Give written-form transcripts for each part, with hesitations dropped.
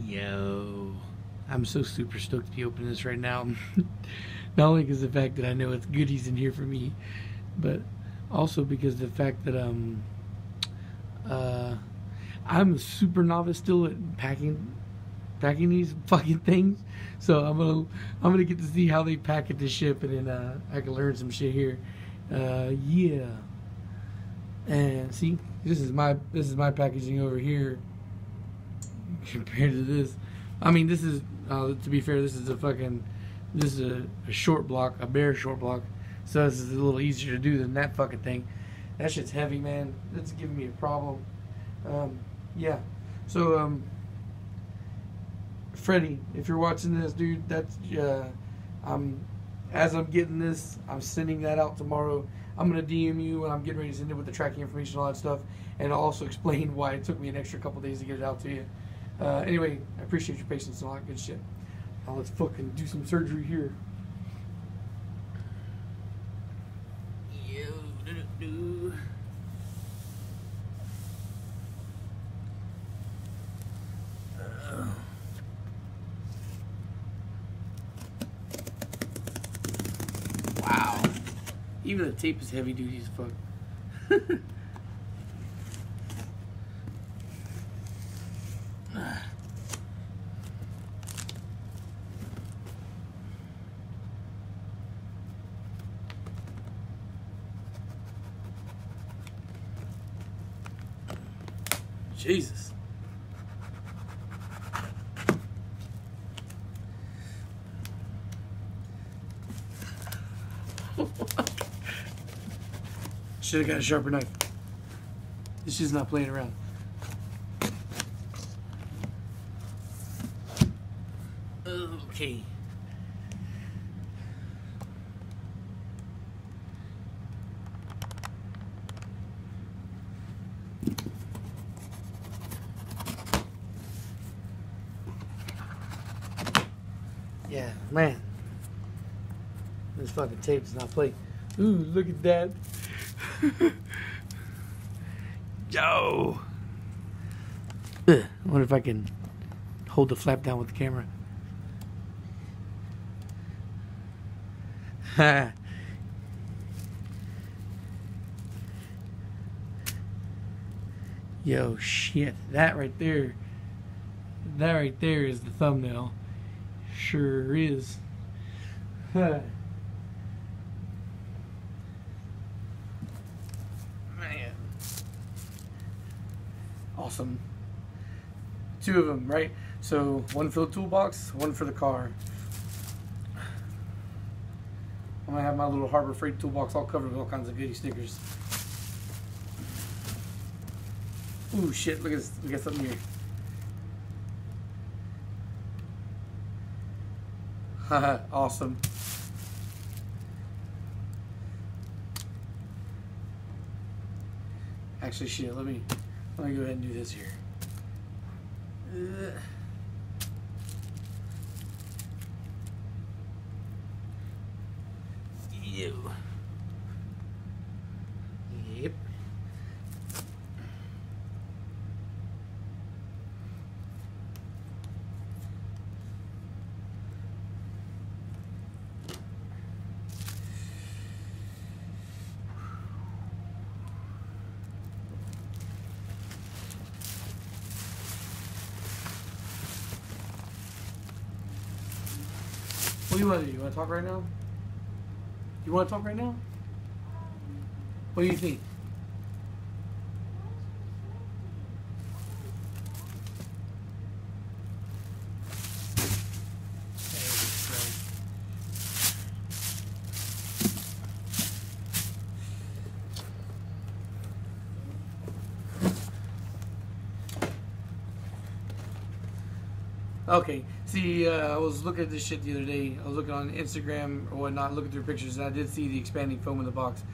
Yo, I'm so super stoked to be opening this right now. Not only because of the fact that I know it's goodies in here for me, but also because of the fact that I'm a super novice still at packing these fucking things. So I'm gonna get to see how they pack it to ship, and then I can learn some shit here. Yeah. And see, this is my packaging over here compared to this. I mean, this is to be fair, this is a short block, a bare short block. So this is a little easier to do than that fucking thing. That shit's heavy, man. That's giving me a problem. Yeah. So Freddie, if you're watching this, dude, that's as I'm getting this, I'm sending that out tomorrow. I'm gonna DM you when I'm getting ready to send it with the tracking information and all that stuff, and I'll also explain why it took me an extra couple days to get it out to you. Anyway, I appreciate your patience and all that good shit. Now let's fucking do some surgery here. Wow. Even the tape is heavy duty as fuck. Jesus. Should have got a sharper knife. This shit's not playing around. Okay. Yeah, man. This fucking tape does not play. Ooh, look at that. Yo. I wonder if I can hold the flap down with the camera. Ha. Yo, shit. That right there is the thumbnail. Sure is. Man. Awesome. Two of them, right? So one for the toolbox, one for the car. I'm gonna have my little Harbor Freight toolbox all covered with all kinds of goodie stickers. Ooh, shit, look at this. We got something here. Haha, awesome. Actually, shit, let me go ahead and do this here. Ew. Yep. What do you want to do? You want to talk right now? You want to talk right now? What do you think? Okay, see, I was looking at this shit the other day. I was looking on Instagram or whatnot, looking through pictures, and I did see the expanding foam in the box.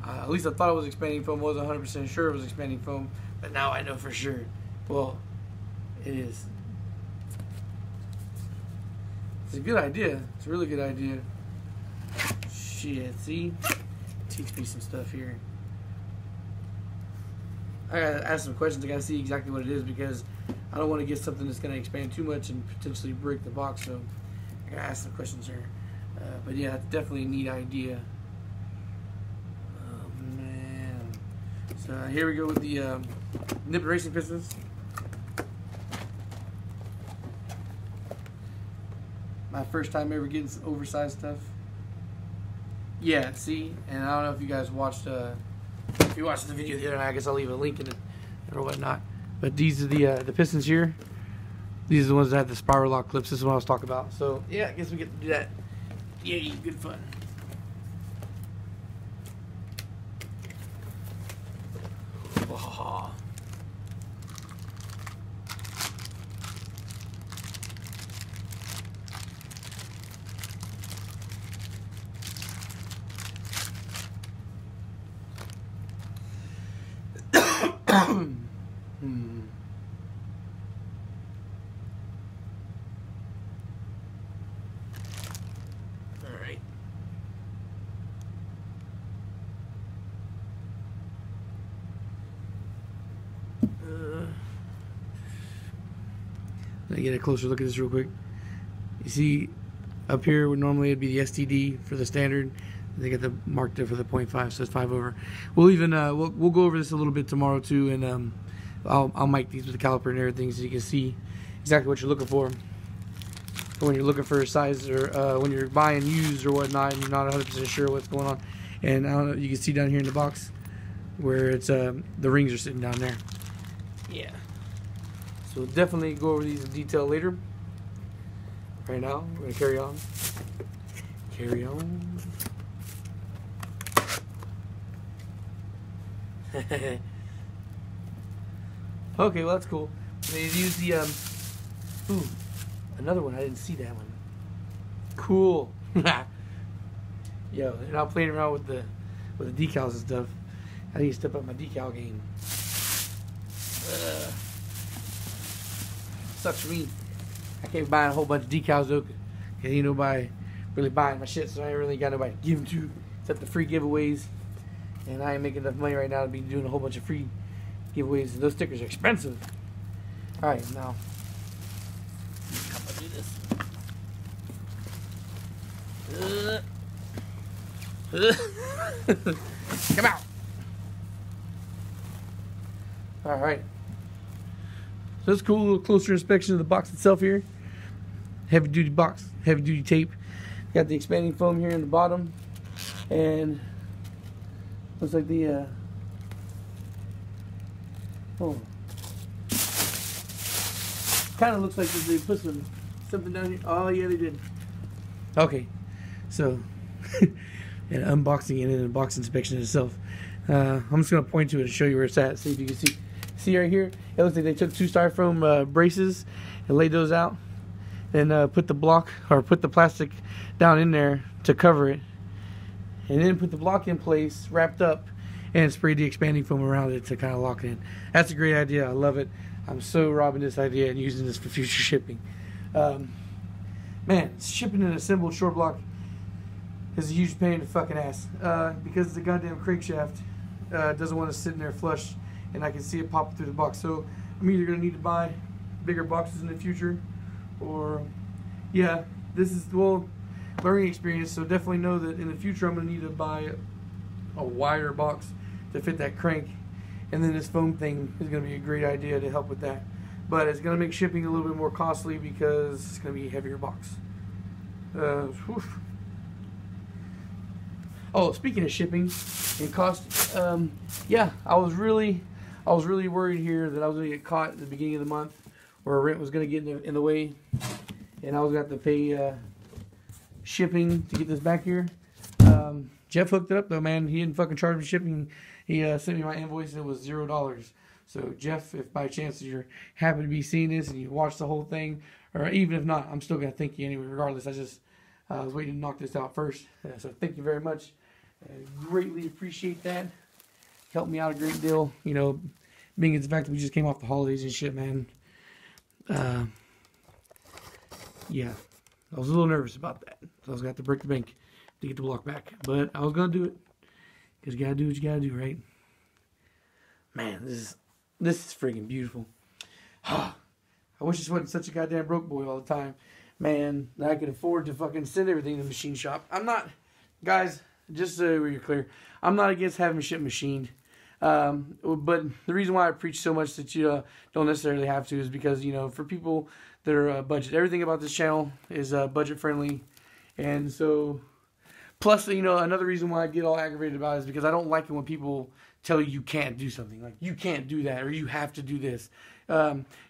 At least I thought it was expanding foam. I wasn't 100% sure it was expanding foam, but now I know for sure. Well, it is. It's a good idea. It's a really good idea. Shit, see? Teach me some stuff here. I gotta ask some questions. I gotta see exactly what it is because I don't want to get something that's gonna expand too much and potentially break the box. So I gotta ask some questions here. But yeah, it's definitely a neat idea. Oh man! So here we go with the Nippon racing pistons. My first time ever getting some oversized stuff. Yeah, see, and I don't know if you guys watched. If you watched the video the other night, I guess I'll leave a link in it or whatnot. But these are the pistons here. These are the ones that have the spiral lock clips. This is what I was talking about. So yeah, I guess we get to do that. Yay, good fun. Oh. Alright. Let me get a closer look at this real quick. You see up here would normally it'd be the STD for the standard. They got the mark there for the 0.5, so it's 5 over. We'll even we'll go over this a little bit tomorrow too, and I'll mic these with the caliper and everything so you can see exactly what you're looking for when you're looking for a size, or when you're buying used or whatnot and you're not 100% sure what's going on. And I don't know, you can see down here in the box where it's the rings are sitting down there. Yeah. So we'll definitely go over these in detail later. Right now, we're gonna carry on. Carry on. Okay, well that's cool. They use the ooh, another one. I didn't see that one. Cool. Yo, they're not playing around with the decals and stuff. I need to step up my decal game. Sucks for me. I can't buy a whole bunch of decals though, cause ain't nobody really buying my shit, so I ain't really got nobody to give them to except the free giveaways. And I ain't making enough money right now to be doing a whole bunch of free giveaways. Those stickers are expensive. Alright, now how do I do this? Come out. Alright. So it's a cool little closer inspection of the box itself here. Heavy duty box, heavy duty tape. Got the expanding foam here in the bottom. And looks like the kind of looks like they put something down here. Oh yeah, they did. Okay, so an unboxing and an box inspection itself. I'm just gonna point to it and show you where it's at. See if you can see. See right here, it looks like they took 2 styrofoam braces and laid those out, and put the block or put the plastic down in there to cover it, and then put the block in place, wrapped up, and sprayed the expanding foam around it to kind of lock it in. That's a great idea. I love it. I'm so robbing this idea and using this for future shipping. Man, shipping an assembled short block is a huge pain in the fucking ass because the goddamn crankshaft doesn't want to sit in there flush, and I can see it pop through the box. So I'm either going to need to buy bigger boxes in the future, or yeah, this is, well, learning experience. So definitely know that in the future I'm going to need to buy a wider box to fit that crank, and then this foam thing is going to be a great idea to help with that. But it's going to make shipping a little bit more costly because it's going to be a heavier box. Oh, speaking of shipping and cost, yeah, I was really worried here that I was going to get caught at the beginning of the month, where rent was going to get in the way, and I was going to have to pay shipping to get this back here. Jeff hooked it up though, man. He didn't fucking charge me shipping. He sent me my invoice and it was $0. So Jeff, if by chance you happen to be seeing this and you watched the whole thing, or even if not, I'm still gonna thank you anyway. Regardless, I was waiting to knock this out first. So thank you very much. Greatly appreciate that. Helped me out a great deal. You know, being in the fact that we just came off the holidays and shit, man. Yeah, I was a little nervous about that. So I was gonna have to break the bank to get the block back, but I was gonna do it because you gotta do what you gotta do, right? Man, this is freaking beautiful. I wish this wasn't such a goddamn broke boy all the time. Man, that I could afford to fucking send everything to the machine shop. I'm not, guys, just so you're clear, I'm not against having shit machined. But the reason why I preach so much that you don't necessarily have to is because, you know, for people that are budget, everything about this channel is budget friendly. And so, plus, you know, another reason why I get all aggravated about it is because I don't like it when people tell you can't do something. Like, you can't do that, or you have to do this.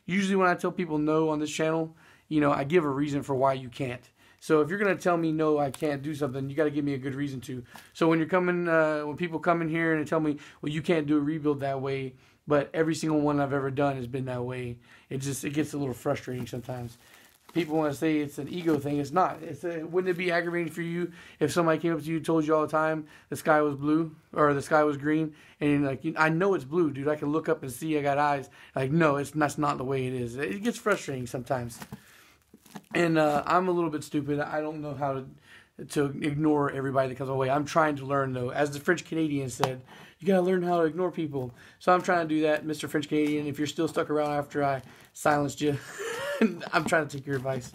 Usually when I tell people no on this channel, you know, I give a reason for why you can't. So if you're going to tell me, no, I can't do something, you got to give me a good reason to. So when you're coming, when people come in here and tell me, well, you can't do a rebuild that way, but every single one I've ever done has been that way, it gets a little frustrating sometimes. People want to say it's an ego thing. It's not. Wouldn't it be aggravating for you if somebody came up to you and told you all the time the sky was blue or the sky was green, and you're like, I know it's blue, dude. I can look up and see. I got eyes. Like, no, that's not the way it is. It gets frustrating sometimes. And I'm a little bit stupid. I don't know how to ignore everybody that comes my way. I'm trying to learn, though. As the French Canadian said, you got to learn how to ignore people. So I'm trying to do that, Mr. French Canadian. If you're still stuck around after I silenced you, I'm trying to take your advice.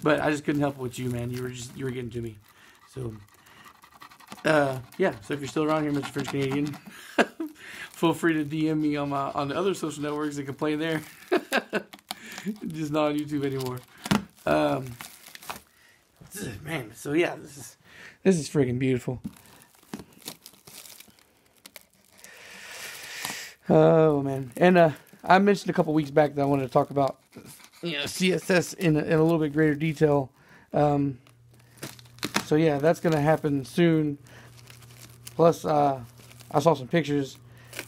But I just couldn't help it with you, man. You were getting to me. So, yeah. So if you're still around here, Mr. French Canadian, feel free to DM me on the other social networks and complain there. Just not on YouTube anymore. Man, so yeah, this is freaking beautiful. Oh man, and I mentioned a couple weeks back that I wanted to talk about, you know, CSS in a little bit greater detail. So yeah, that's gonna happen soon. Plus, I saw some pictures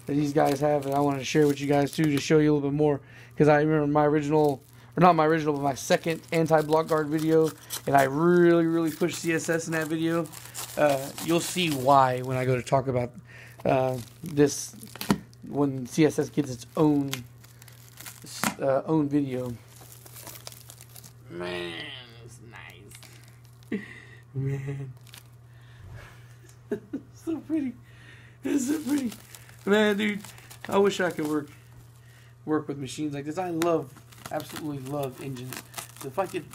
that these guys have, and I wanted to share with you guys too, to show you a little bit more, because I remember my original. Or not my original, but my second anti-block guard video, and I really pushed CSS in that video. You'll see why when I go to talk about this, when CSS gets its own video. Man, it's nice. Man. So pretty. It's so pretty. Man, dude, I wish I could work with machines like this. Absolutely love engines. So if I could,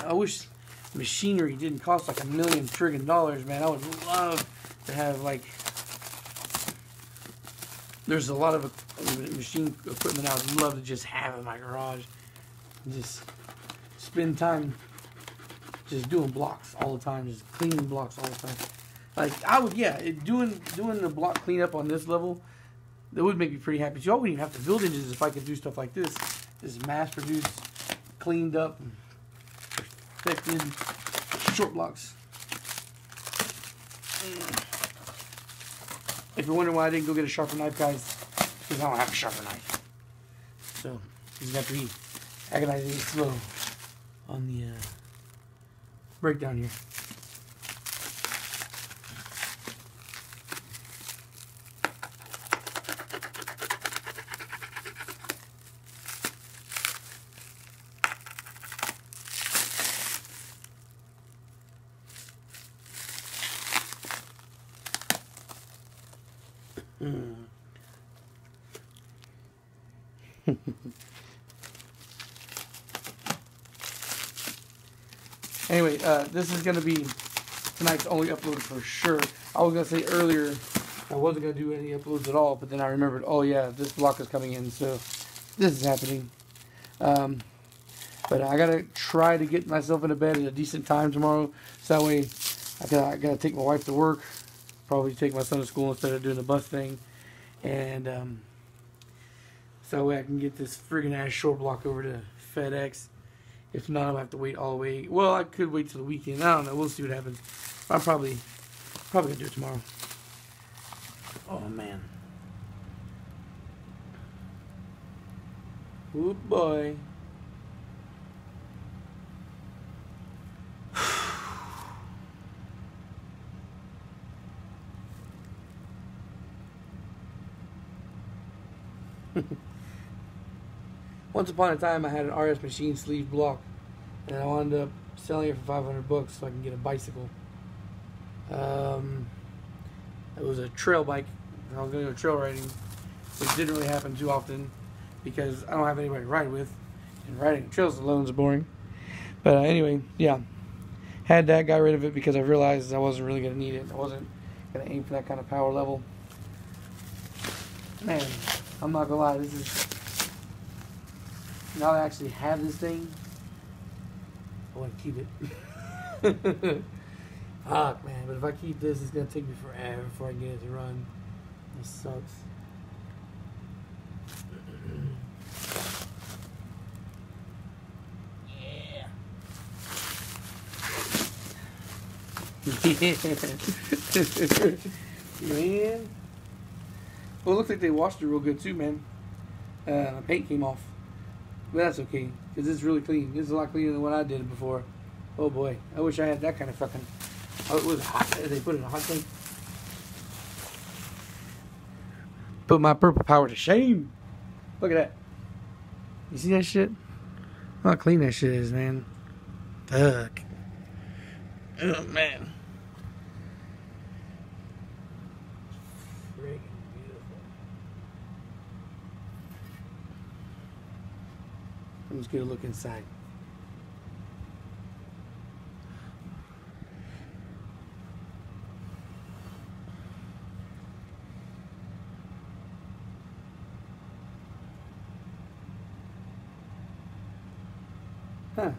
I wish machinery didn't cost like $1 million friggin' dollars, man. I would love to have, like, there's a lot of machine equipment I would love to just have in my garage. Just spend time just doing blocks all the time, just cleaning blocks all the time. Like, I would, yeah, doing the block cleanup on this level, that would make me pretty happy. So I wouldn't even have to build engines if I could do stuff like this. Just mass-produced, cleaned up, perfected short blocks. If you're wondering why I didn't go get a sharper knife, guys, because I don't have a sharper knife. So you just have to be agonizingly slow on the breakdown here. Anyway, this is going to be tonight's only upload for sure. I was going to say earlier I wasn't going to do any uploads at all, but then I remembered, oh yeah, this block is coming in, so this is happening. But I got to try to get myself into bed at a decent time tomorrow, so that way I got to take my wife to work, probably take my son to school instead of doing the bus thing, and so that way I can get this friggin' ass short block over to FedEx. If not, I'm going to have to wait all the way. Well, I could wait till the weekend. I don't know. We'll see what happens. I'm probably going to do it tomorrow. Oh, man. Oh, boy. Once upon a time, I had an RS machine sleeve block, and I wound up selling it for $500 so I can get a bicycle. It was a trail bike I was going to go trail riding, which didn't really happen too often because I don't have anybody to ride with, and riding trails alone is boring. But anyway, yeah, had that, got rid of it because I realized I wasn't really going to need it. I wasn't going to aim for that kind of power level. Man, I'm not going to lie, this is, now that I actually have this thing, I want to keep it. Fuck, man, but if I keep this, it's going to take me forever before I get it to run. That sucks. Yeah. Man. Well, it looks like they washed it real good too, man. The paint came off. But that's okay, because it's really clean. This is a lot cleaner than what I did before. Oh boy, I wish I had that kind of fucking... Oh, it was hot. They put it in a hot tank. Put my purple power to shame. Look at that. You see that shit? How clean that shit is, man. Fuck. Oh, man. Freaking beautiful. Let's get a look inside. Huh.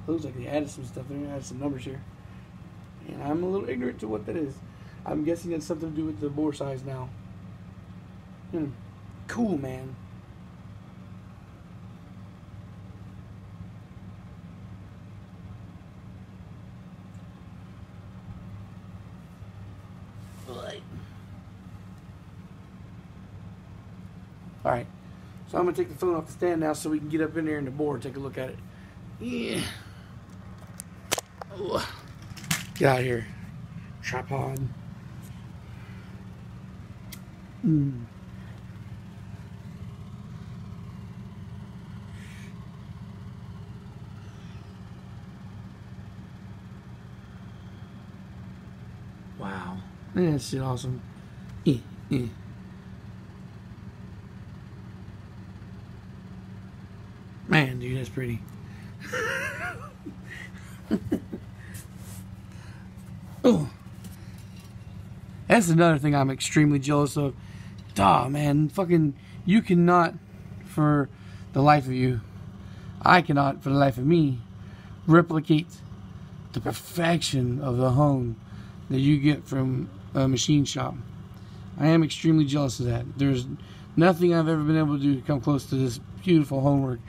Looks like they added some stuff there, added some numbers here. And I'm a little ignorant to what that is. I'm guessing it's something to do with the bore size now. Cool, man. Alright. So I'm going to take the phone off the stand now so we can get up in there in the bore and take a look at it. Yeah. Oh. Get out of here. Tripod. Wow. Man, that shit awesome. Man, dude, that's pretty. Oh, that's another thing I'm extremely jealous of. Duh, man, fucking, you cannot, for the life of you, I cannot, for the life of me, replicate the perfection of the hone that you get from a machine shop. I am extremely jealous of that. There's nothing I've ever been able to do to come close to this beautiful homework.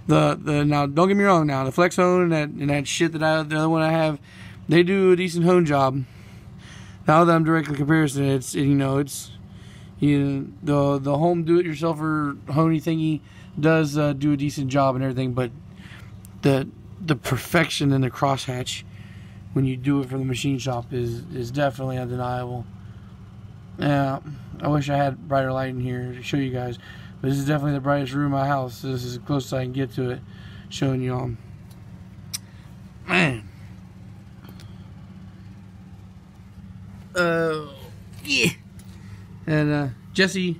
Now, don't get me wrong. Now, the Flex Hone and that shit the other one I have, they do a decent hone job. Now that I'm directly comparison, the home do-it-yourselfer honey thingy does do a decent job and everything, but the perfection in the crosshatch when you do it from the machine shop is definitely undeniable. Yeah, I wish I had brighter light in here to show you guys, but this is definitely the brightest room in my house. This is as close as I can get to it, showing you all. Man. Yeah. And Jesse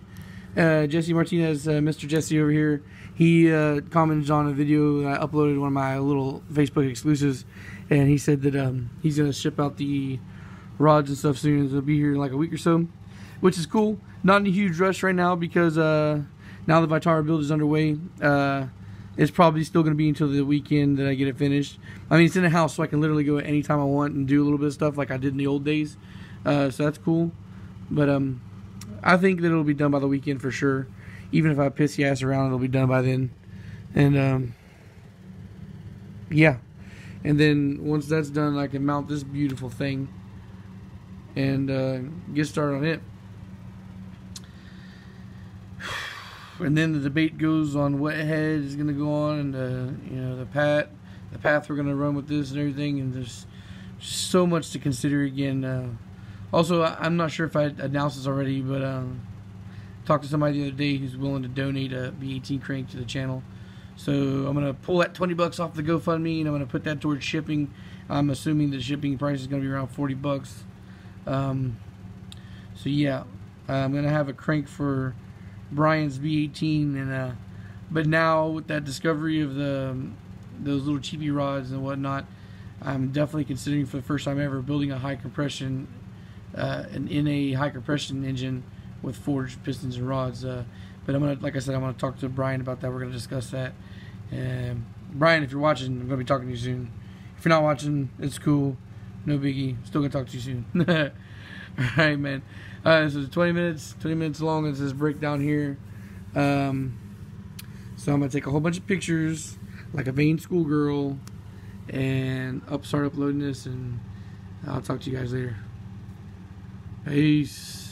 Martinez, Mr. Jesse over here, he commented on a video that I uploaded, one of my little Facebook exclusives, and he said that he's going to ship out the rods and stuff soon. It'll be here in like a week or so, which is cool. Not in a huge rush right now because now the Vitara build is underway. It's probably still going to be until the weekend that I get it finished. I mean, it's in the house, so I can literally go at any time I want and do a little bit of stuff like I did in the old days. So that's cool. But I think that it'll be done by the weekend for sure. Even if I piss the ass around, it'll be done by then. And yeah. And then once that's done, I can mount this beautiful thing and get started on it. And then the debate goes on what head is going to go on, and the path we're going to run with this and everything. And there's so much to consider again. Also, I'm not sure if I announced this already, but talked to somebody the other day who's willing to donate a B18 crank to the channel. So I'm gonna pull that $20 off the GoFundMe, and I'm gonna put that towards shipping. I'm assuming the shipping price is gonna be around $40. So yeah, I'm gonna have a crank for Brian's B18, and but now with that discovery of those little cheapy rods and whatnot, I'm definitely considering for the first time ever building a high compression, in a high compression engine with forged pistons and rods. But I'm gonna, like I said, I'm gonna talk to Brian about that. We're gonna discuss that. Brian, if you're watching, I'm gonna be talking to you soon. If you're not watching, it's cool, no biggie. Still gonna talk to you soon. All right, man. This is 20 minutes long. Is this breakdown here? So I'm gonna take a whole bunch of pictures, like a vain schoolgirl, and start uploading this, and I'll talk to you guys later. Peace.